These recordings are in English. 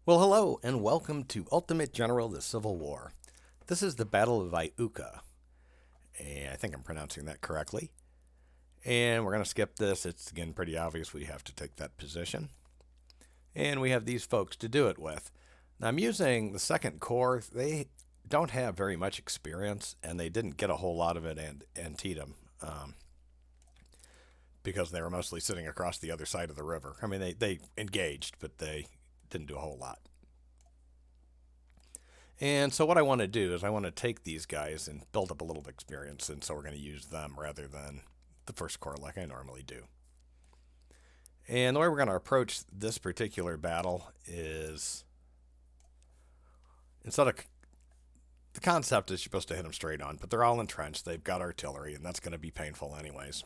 Well, hello, and welcome to Ultimate General the Civil War. This is the Battle of Iuka, and I think I'm pronouncing that correctly. And we're going to skip this. It's, again, pretty obvious we have to take that position. And we have these folks to do it with. Now, I'm using the Second Corps. They don't have very much experience, and they didn't get a whole lot of it in Antietam because they were mostly sitting across the other side of the river. I mean, they engaged, but they didn't do a whole lot. And so what I want to do is I want to take these guys and build up a little experience, and so we're going to use them rather than the First Corps like I normally do. And the way we're going to approach this particular battle is instead of the concept is you're supposed to hit them straight on, but they're all entrenched. They've got artillery, and that's going to be painful anyways.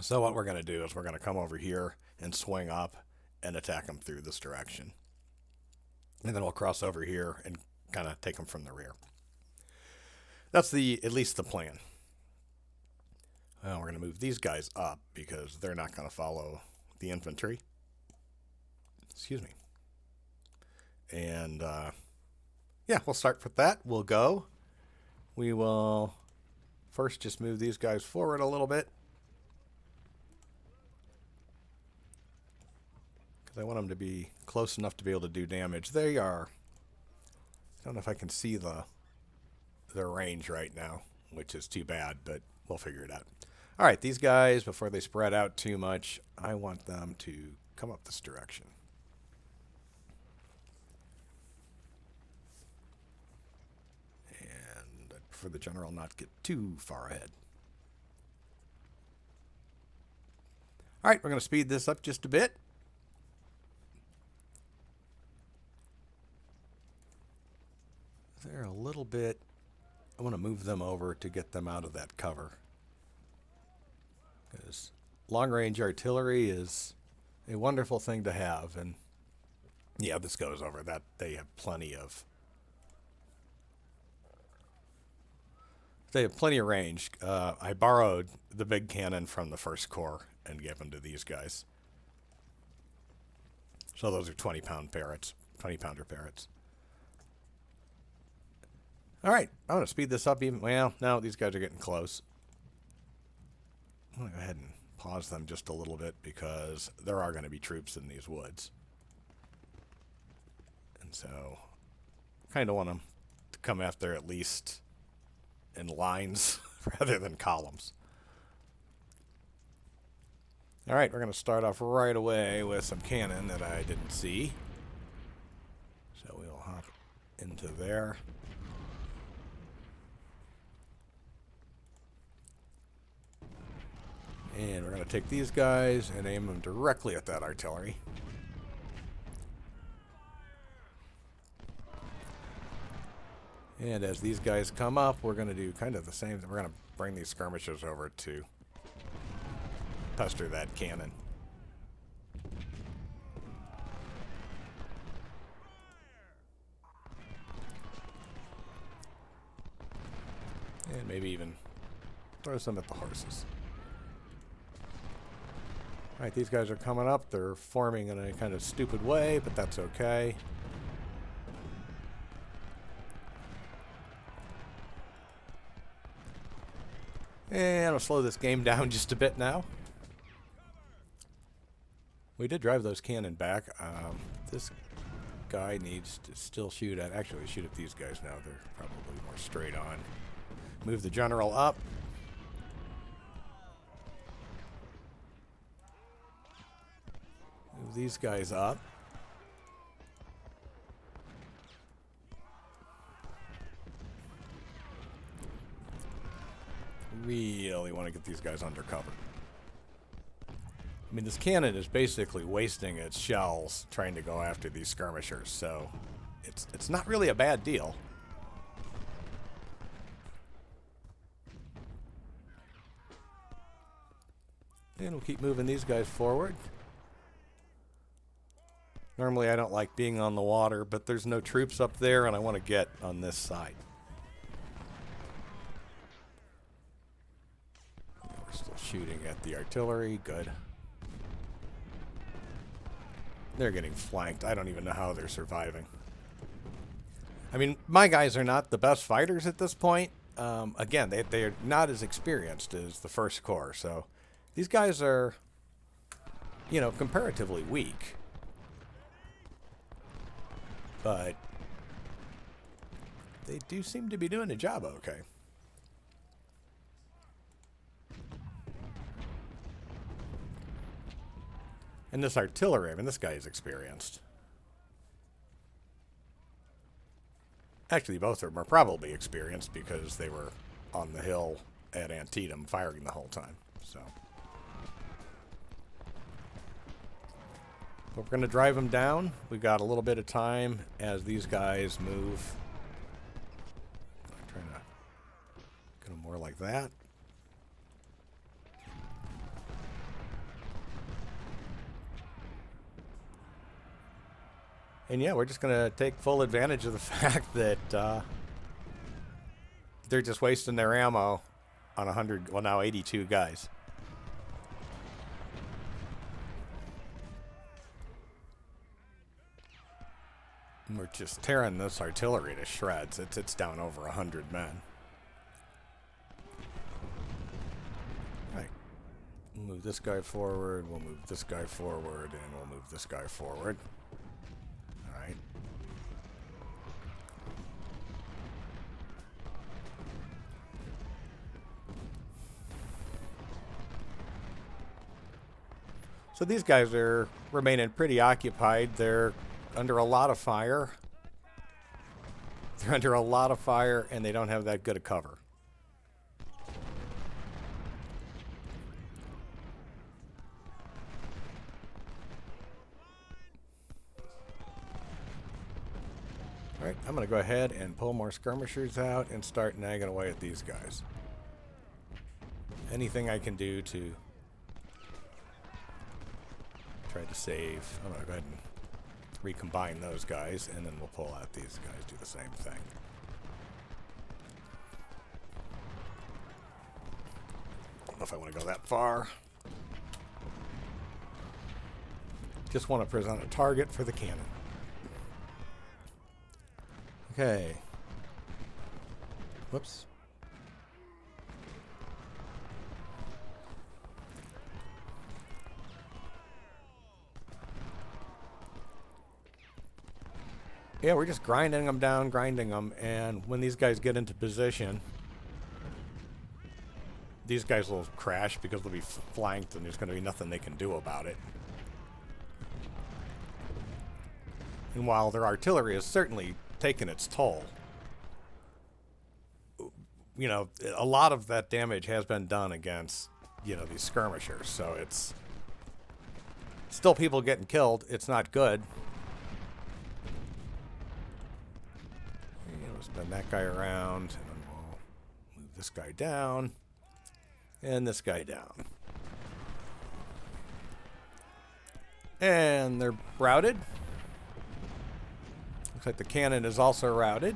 So what we're going to do is we're going to come over here and swing up and attack them through this direction. And then we'll cross over here and kind of take them from the rear. That's at least the plan. Well, we're going to move these guys up because they're not going to follow the infantry. Excuse me. And yeah, we'll start with that. We'll go. We will first just move these guys forward a little bit, because I want them to be close enough to be able to do damage. They are. I don't know if I can see their range right now, which is too bad, but we'll figure it out. All right, these guys, before they spread out too much, I want them to come up this direction. And I'd prefer the general not get too far ahead. All right, we're going to speed this up just a bit. They're a little bit. I want to move them over to get them out of that cover, because long-range artillery is a wonderful thing to have. And yeah, this goes over that. They have plenty of range. I borrowed the big cannon from the First Corps and gave them to these guys. So those are 20-pound Parrots, 20-pounder Parrots. All right, I'm going to speed this up even. Well, no, these guys are getting close. I'm going to go ahead and pause them just a little bit because there are going to be troops in these woods. And so kind of want them to come after at least in lines rather than columns. All right, we're going to start off right away with some cannon that I didn't see. So we'll hop into there. And we're going to take these guys and aim them directly at that artillery. And as these guys come up, we're going to do kind of the same thing. We're going to bring these skirmishers over to pester that cannon. And maybe even throw some at the horses. All right, these guys are coming up. They're forming in a kind of stupid way, but that's okay. And I'll slow this game down just a bit now. We did drive those cannon back. This guy needs to still shoot at... Actually, shoot at these guys now. They're probably more straight on. Move the general up. Move these guys up. Really want to get these guys under cover. I mean, this cannon is basically wasting its shells trying to go after these skirmishers, so it's not really a bad deal. And we'll keep moving these guys forward. Normally I don't like being on the water, but there's no troops up there, and I want to get on this side. We're still shooting at the artillery. Good. They're getting flanked. I don't even know how they're surviving. I mean, my guys are not the best fighters at this point. Again, they're not as experienced as the First Corps, so these guys are, you know, comparatively weak. But they do seem to be doing the job okay. And this artillery, I mean, this guy is experienced. Actually, both of them are probably experienced because they were on the hill at Antietam firing the whole time. So, but we're going to drive them down. We've got a little bit of time as these guys move. I'm trying to get them more like that. And yeah, we're just going to take full advantage of the fact that they're just wasting their ammo on 100, well now 82 guys. And we're just tearing this artillery to shreds. It's down over 100 men. All right. We'll move this guy forward, we'll move this guy forward, and we'll move this guy forward. Right. So these guys are remaining pretty occupied. They're under a lot of fire. They're under a lot of fire, and they don't have that good a cover. Alright, I'm going to go ahead and pull more skirmishers out and start nagging away at these guys. Anything I can do to try to save. I'm going to go ahead and recombine those guys, and then we'll pull out these guys, do the same thing. I don't know if I want to go that far. Just want to present a target for the cannon. Okay. Whoops. Yeah, we're just grinding them down, and when these guys get into position, these guys will crash because they'll be flanked and there's going to be nothing they can do about it. And while their artillery is certainly taken its toll, you know, a lot of that damage has been done against, you know, these skirmishers, so it's still people getting killed. It's not good. You know, spin that guy around, and then we'll move this guy down and this guy down, and they're routed. Looks like the cannon is also routed.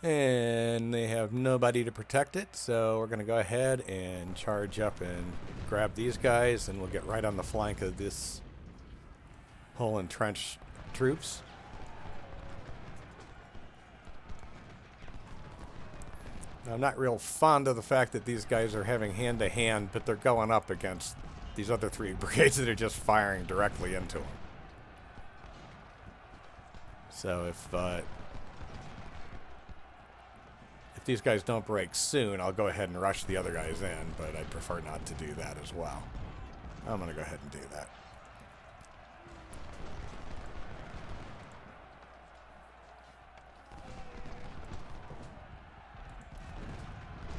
And they have nobody to protect it, so we're going to go ahead and charge up and grab these guys, and we'll get right on the flank of this whole entrenched troops. Now, I'm not real fond of the fact that these guys are having hand-to-hand, but they're going up against these other three brigades that are just firing directly into them. So if these guys don't break soon, I'll go ahead and rush the other guys in, but I'd prefer not to do that as well. I'm going to go ahead and do that.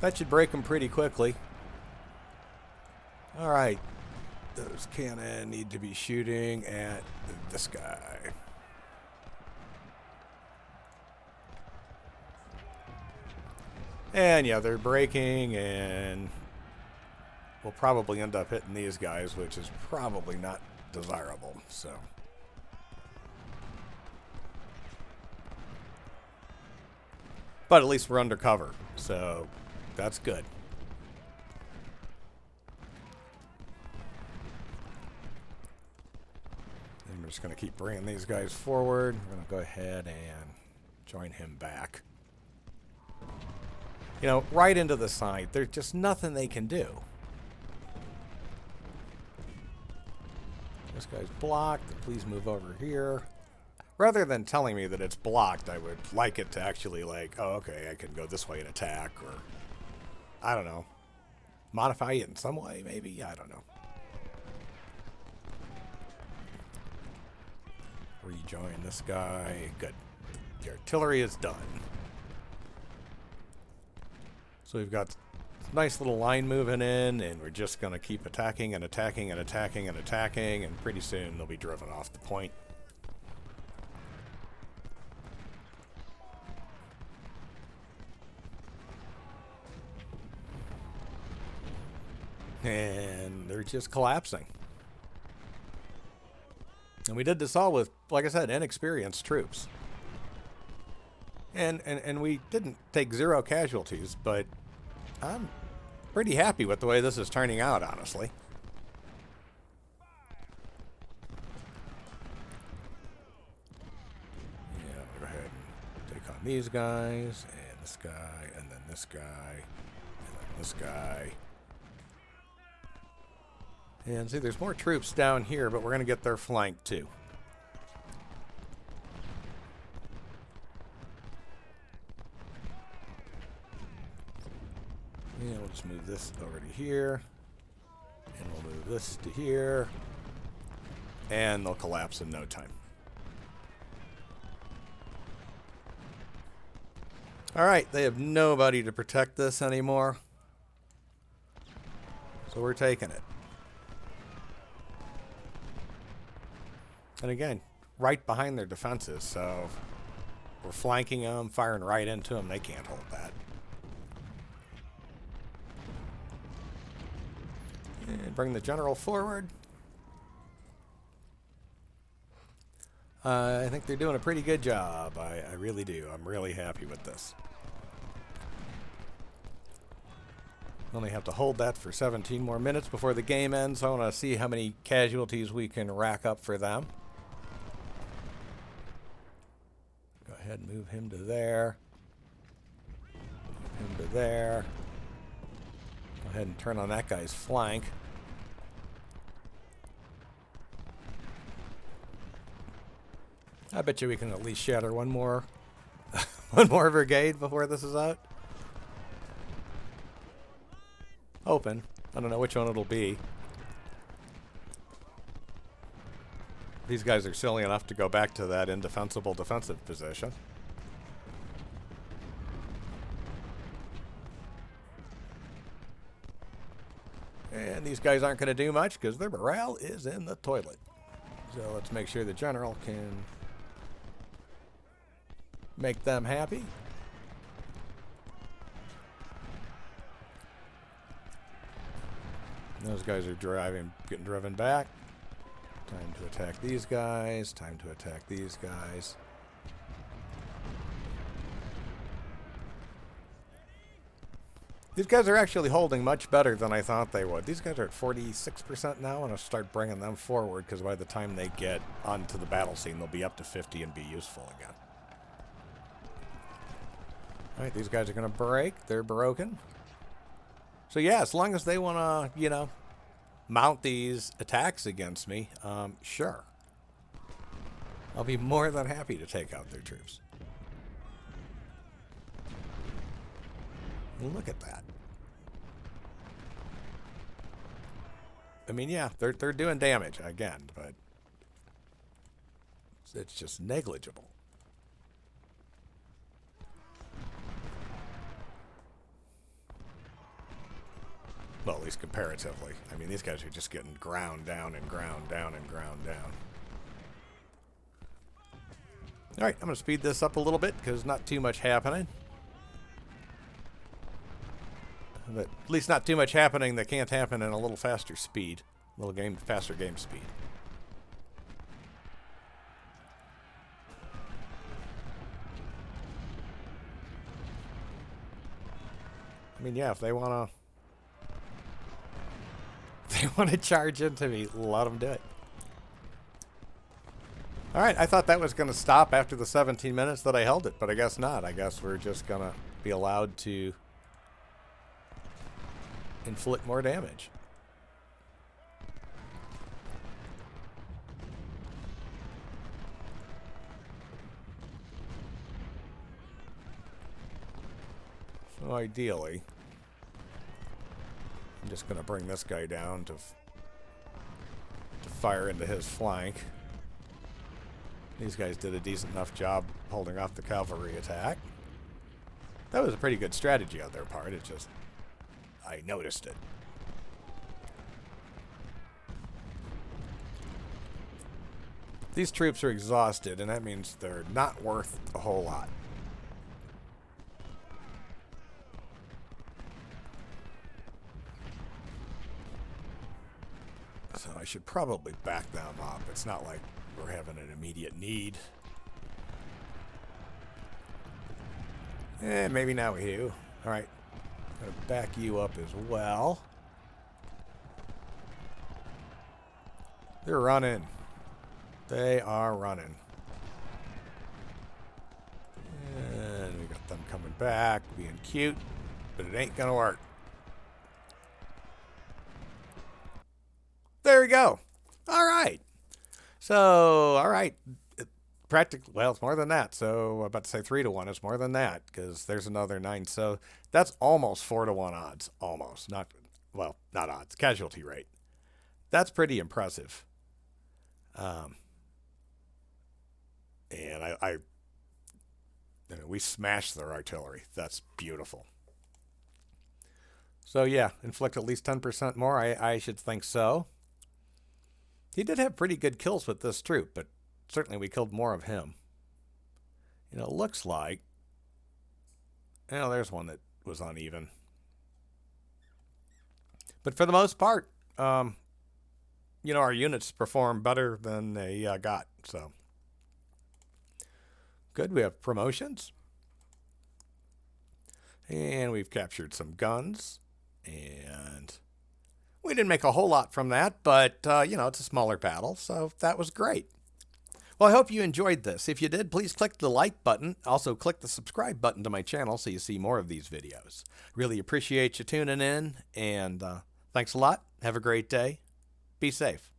That should break them pretty quickly. All right. Those cannon need to be shooting at this guy. And yeah, they're breaking, and we'll probably end up hitting these guys, which is probably not desirable. So, but at least we're undercover, so that's good. I'm just going to keep bringing these guys forward. We're going to go ahead and join him back. You know, right into the side. There's just nothing they can do. This guy's blocked. Please move over here. Rather than telling me that it's blocked, I would like it to actually like, oh, okay, I can go this way and attack, or I don't know. Modify it in some way, maybe? I don't know. Rejoin this guy. Good. The artillery is done. So we've got a nice little line moving in, and we're just going to keep attacking and attacking and attacking and attacking, and pretty soon they'll be driven off the point. And they're just collapsing. And we did this all with, like I said, inexperienced troops. And we didn't take 0 casualties, but I'm pretty happy with the way this is turning out, honestly. Yeah, I'm going to go ahead and take on these guys, and this guy, and then this guy, and then this guy. And see, there's more troops down here, but we're going to get their flank too. And we'll just move this over to here. And we'll move this to here. And they'll collapse in no time. Alright, they have nobody to protect this anymore. So we're taking it. And again, right behind their defenses, so we're flanking them, firing right into them. They can't hold that. And bring the general forward. I think they're doing a pretty good job. I really do. I'm really happy with this. Only have to hold that for 17 more minutes before the game ends. I want to see how many casualties we can rack up for them. Go ahead and move him to there. Move him to there. Go ahead and turn on that guy's flank. I bet you we can at least shatter one more one more brigade before this is out. Open. I don't know which one it'll be. These guys are silly enough to go back to that indefensible defensive position. And these guys aren't going to do much because their morale is in the toilet. So let's make sure the general can make them happy. Those guys are getting driven back. Time to attack these guys. Time to attack these guys. These guys are actually holding much better than I thought they would. These guys are at 46% now, and I'll start bringing them forward because by the time they get onto the battle scene, they'll be up to 50 and be useful again. All right, these guys are going to break. They're broken. So yeah, as long as they want to, you know, mount these attacks against me, sure. I'll be more than happy to take out their troops. Look at that. I mean, yeah, they're doing damage again, but it's just negligible. Well, at least comparatively. I mean, these guys are just getting ground down and ground down and ground down. All right, I'm going to speed this up a little bit because not too much happening. But at least not too much happening that can't happen in a little faster speed. A little faster game speed. I mean, yeah, if they want to charge into me, let them do it. All right, I thought that was going to stop after the 17 minutes that I held it, but I guess not. I guess we're just going to be allowed to inflict more damage. So ideally, I'm just going to bring this guy down to fire into his flank. These guys did a decent enough job holding off the cavalry attack. That was a pretty good strategy on their part. It just, I noticed it. These troops are exhausted, and that means they're not worth a whole lot. So I should probably back them up. It's not like we're having an immediate need. Maybe now we do. Alright. I'm going to back you up as well. They're running. They are running. And we got them coming back, being cute, but it ain't going to work. There we go. All right. So, all right. Practically, well, it's more than that. So, I'm about to say 3-1. It's more than that because there's another 9. So, that's almost 4-1 odds. Almost. Not, well, not odds. Casualty rate. That's pretty impressive. And I mean, we smashed their artillery. That's beautiful. So, yeah, inflict at least 10% more. I should think so. He did have pretty good kills with this troop, but certainly we killed more of him. You know, it looks like... Oh, there's one that was uneven. But for the most part, you know, our units perform better than they got, so... Good, we have promotions. And we've captured some guns. And... we didn't make a whole lot from that, but, you know, it's a smaller battle, so that was great. Well, I hope you enjoyed this. If you did, please click the like button. Also, click the subscribe button to my channel so you see more of these videos. Really appreciate you tuning in, and thanks a lot. Have a great day. Be safe.